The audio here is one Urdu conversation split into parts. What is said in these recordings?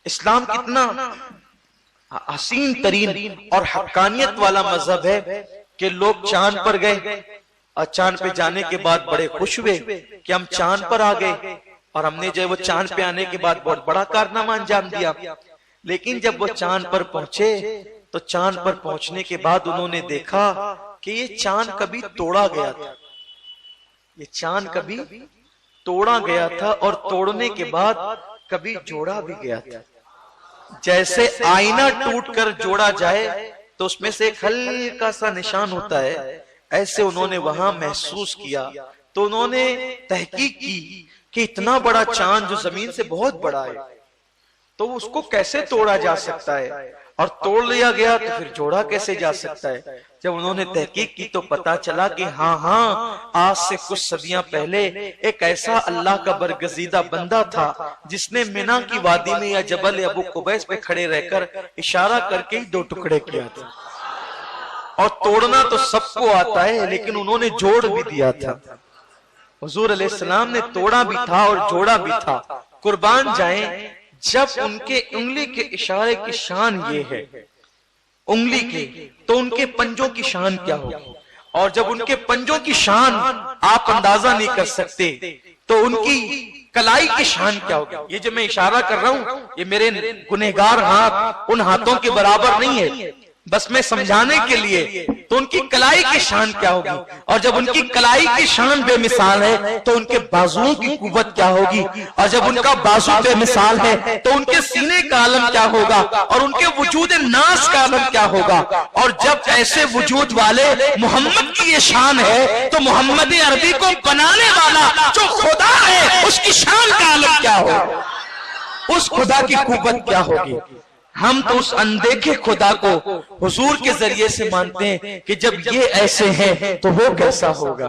اسلام کتنا حسین ترین اور حقانیت والا مذہب ہے کہ لوگ چاند پر گئے اور چاند پہ جانے کے بعد بڑے خوش ہوئے کہ ہم چاند پر آ گئے، اور ہم نے جو وہ چاند پہ آنے کے بعد بہت بڑا کارنامہ انجام دیا۔ لیکن جب وہ چاند پر پہنچے تو چاند پر پہنچنے کے بعد انہوں نے دیکھا کہ یہ چاند کبھی توڑا گیا تھا، یہ چاند کبھی توڑا گیا تھا اور توڑنے کے بعد کبھی جوڑا بھی گیا تھا۔ جیسے آئینہ ٹوٹ کر جوڑا جائے تو اس میں سے ایک ہلکا سا نشان ہوتا ہے، ایسے انہوں نے وہاں محسوس کیا۔ تو انہوں نے تحقیق کی کہ اتنا بڑا چاند جو زمین سے بہت بڑا ہے تو اس کو کیسے توڑا جا سکتا ہے، اور توڑ لیا گیا تو پھر جوڑا کیسے جا سکتا ہے۔ جب انہوں نے تحقیق کی تو پتا چلا کہ ہاں آج سے کچھ صدیاں پہلے ایک ایسا اللہ کا برگزیدہ بندہ تھا جس نے مینا کی وادی میں یا جبل ابو قبیس پہ کھڑے رہ کر اشارہ کر کے ہی دو ٹکڑے کیا تھا، اور توڑنا تو سب کو آتا ہے لیکن انہوں نے جوڑ بھی دیا تھا۔ حضور علیہ السلام نے توڑا بھی تھا اور جوڑا بھی تھا۔ قربان جائیں، جب ان کے انگلی کے اشارے کی شان یہ ہے انگلی کے، تو ان کے پنجوں کی شان کیا ہوگی، اور جب ان کے پنجوں کی شان آپ اندازہ نہیں کر سکتے تو ان کی کلائی کی شان کیا ہوگی۔ یہ جو میں اشارہ کر رہا ہوں یہ میرے گنہگار ہاتھ ان ہاتھوں کے برابر نہیں ہے، بس میں سمجھانے کے لیے۔ تو ان کی کلائی کی شان کیا ہوگی، اور جب ان کی کلائی کی شان بے مثال ہے تو ان کے بازوؤں کی قوت کیا ہوگی، اور جب ان کا بازو بے مثال ہے تو ان کے سینے کا عالم کیا ہوگا، اور ان کے وجود ناس کا عالم کیا ہوگا۔ اور جب ایسے وجود والے محمد کی یہ شان ہے تو محمد عربی کو بنانے والا جو خدا ہے اس کی شان کا عالم کیا ہوگا، اس خدا کی قوت کیا ہوگی۔ ہم تو اس اندیکھے خدا کو حضور کے ذریعے سے مانتے ہیں کہ جب یہ ایسے ہیں تو وہ کیسا ہوگا۔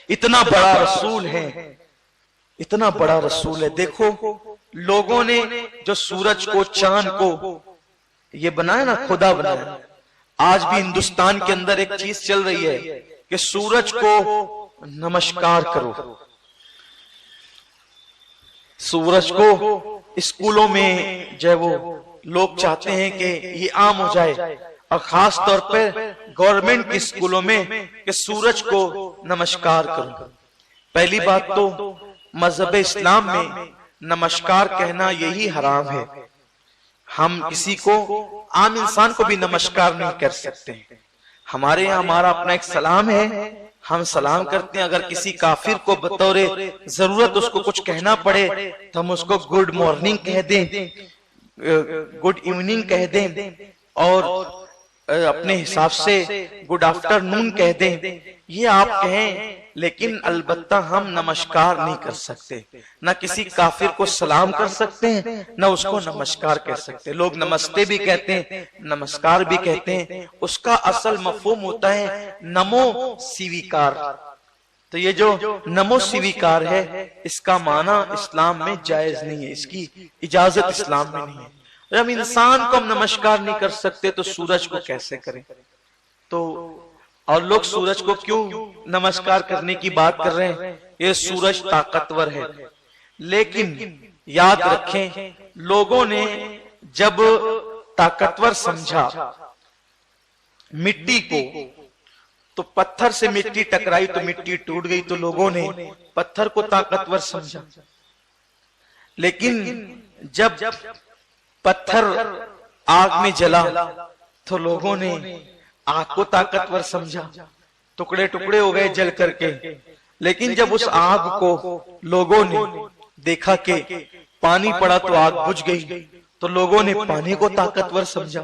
اتنا بڑا رسول ہے، اتنا بڑا رسول ہے۔ دیکھو لوگوں نے جو سورج کو چاند کو یہ بنایا نا، خدا بنایا۔ آج بھی ہندوستان کے اندر ایک چیز چل رہی ہے کہ سورج کو نمسکار کرو۔ سورج کو اسکولوں میں جو وہ لوگ چاہتے ہیں کہ یہ عام ہو جائے، اور خاص طور پر گورنمنٹ کے اسکولوں میں کہ سورج کو نمسکار کرو۔ پہلی بات تو مذہب اسلام میں نمسکار کہنا یہی حرام ہے۔ ہم کسی کو عام انسان کو بھی نمسکار نہیں کر سکتے۔ ہمارے یہاں ہمارا اپنا ایک سلام ہے، ہم سلام کرتے ہیں۔ اگر کسی کافر کو بطور ضرورت اس کو کچھ کہنا پڑے تو ہم اس کو گڈ مارننگ کہہ دیں، گڈ ایوننگ کہہ دیں، اور اپنے حساب سے گڈ آفٹر نون کہہ دیں، یہ آپ کہیں۔ لیکن البتہ ہم نمسکار نہیں کر سکتے، نہ کسی کافر کو سلام کر سکتے ہیں نہ اس کو نمسکار کر سکتے۔ لوگ نمستے بھی کہتے ہیں، نمسکار بھی کہتے ہیں، اس کا اصل مفہوم ہوتا ہے نمو سیویکار۔ تو یہ جو نمو سیویکار ہے اس کا معنی اسلام میں جائز نہیں ہے، اس کی اجازت اسلام میں نہیں ہے۔ جب انسان کو ہم نمسکار نہیں کر سکتے تو سورج کو کیسے کریں؟ تو اور لوگ سورج کو کیوں نمسکار کرنے کی بات کر رہے ہیں؟ یہ سورج طاقتور ہے، لیکن یاد رکھیں لوگوں نے جب طاقتور سمجھا مٹی کو تو پتھر سے مٹی ٹکرائی تو مٹی ٹوٹ گئی، تو لوگوں نے پتھر کو طاقتور سمجھا۔ لیکن جب پتھر آگ میں جلا تو لوگوں نے آگ کو طاقتور سمجھا، ٹکڑے ٹکڑے ہو گئے جل کر کے۔ لیکن جب اس آگ کو لوگوں نے دیکھا کہ پانی پڑا تو آگ بجھ گئی، تو لوگوں نے پانی کو طاقتور سمجھا۔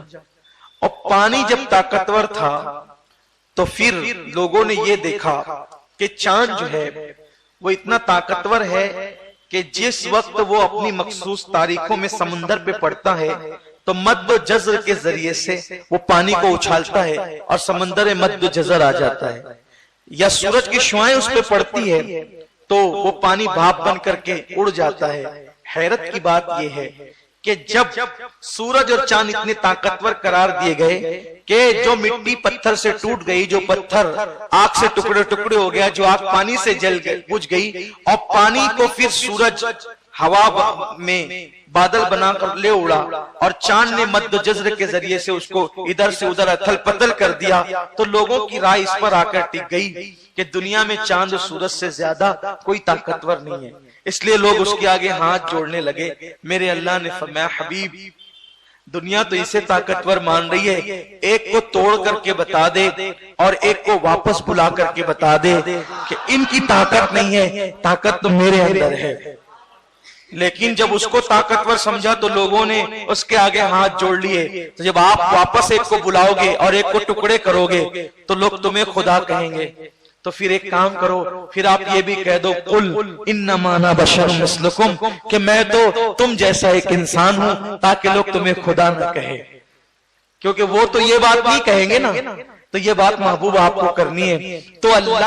اور پانی جب طاقتور تھا تو پھر لوگوں نے یہ دیکھا کہ چاند جو ہے وہ اتنا طاقتور ہے کہ جس وقت وہ اپنی مخصوص تاریخوں میں سمندر پہ پڑتا ہے تو مد و جزر کے ذریعے سے وہ پانی کو اچھالتا ہے اور سمندر مد و جزر آ جاتا ہے، یا سورج کی شعائیں اس پہ پڑتی ہے تو وہ پانی بھاپ بن کر کے اڑ جاتا ہے۔ حیرت کی بات یہ ہے کہ جب سورج اور چاند اتنے طاقتور قرار دیے گئے کہ جو مٹی پتھر سے ٹوٹ گئی، جو پتھر آگ سے ٹکڑے ٹکڑے ہو گیا، جو آگ پانی سے جل گئی بجھ گئی، اور پانی کو پھر سورج ہوا میں بادل بنا کر لے اڑا اور چاند نے مد و جزر کے ذریعے سے اس کو ادھر سے ادھر اتھل پتل کر دیا، تو لوگوں کی رائے اس پر آ کر ٹک گئی کہ دنیا میں چاند و سورج سے زیادہ کوئی طاقتور نہیں ہے، اس لیے لوگ اس کے آگے ہاتھ جوڑنے لگے۔ میرے اللہ نے فرمایا حبیب دنیا تو اسے طاقتور مان رہی ہے، ایک کو توڑ کر کے بتا دے اور ایک کو واپس بلا کر کے بتا دے کہ ان کی طاقت نہیں ہے، طاقت تو میرے اندر ہے۔ لیکن جب اس کو طاقتور سمجھا تو لوگوں نے اس کے آگے ہاتھ جوڑ لیے۔ تو جب آپ واپس ایک کو بلاؤ گے اور ایک کو ٹکڑے کرو گے تو لوگ تمہیں خدا کہیں گے۔ تو پھر ایک کام کرو، پھر آپ یہ بھی کہہ دو قل انما انا بشر مثلکم، کہ میں تو تم جیسا ایک انسان ہوں، تاکہ لوگ تمہیں خدا نہ کہے، کیونکہ وہ تو یہ بات نہیں کہیں گے نا، تو یہ بات محبوب آپ کو کرنی ہے۔ تو اللہ